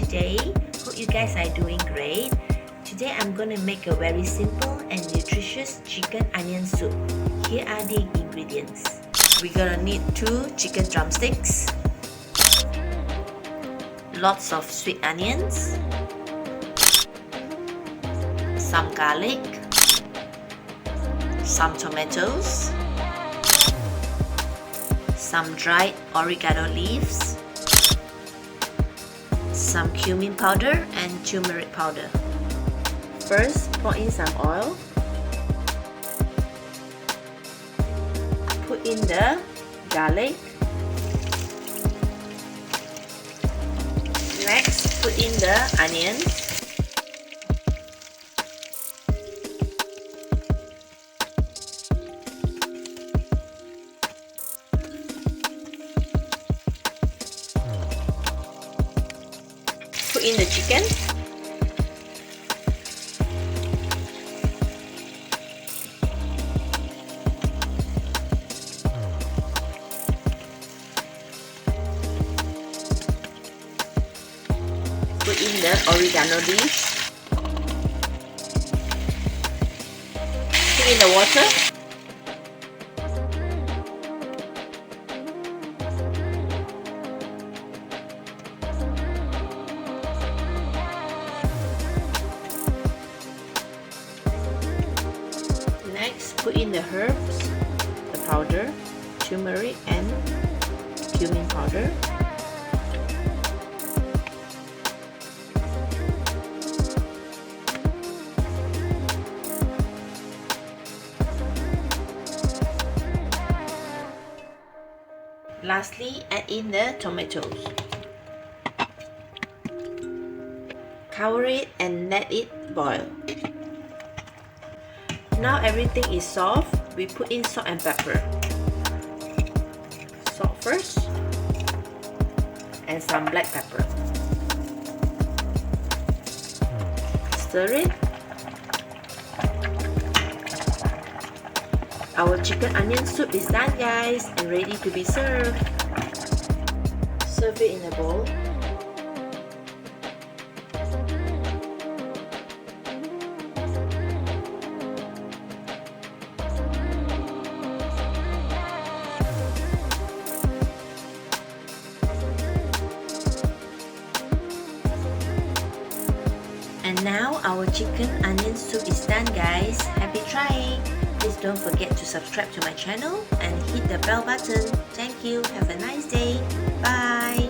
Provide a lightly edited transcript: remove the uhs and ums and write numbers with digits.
today. Hope you guys are doing great. Today I'm gonna make a very simple and nutritious chicken onion soup. Here are the ingredients. We're gonna need 2 chicken drumsticks, lots of sweet onions, some garlic, some tomatoes, some dried oregano leaves, some cumin powder and turmeric powder. First, pour in some oil. Put in the garlic. Next, put in the onions. Put in the chicken. Put in the oregano leaves. Put in the water. Next, put in the herbs, the powder, turmeric and cumin powder. Lastly, add in the tomatoes. Cover it and let it boil. Now everything is soft, we put in salt and pepper. Salt first, and some black pepper. Stir it. Our chicken onion soup is done, guys, and ready to be served. Serve it in a bowl. And now our chicken onion soup is done, guys. Happy trying! Please don't forget to subscribe to my channel and hit the bell button. Thank you. Have a nice day. Bye.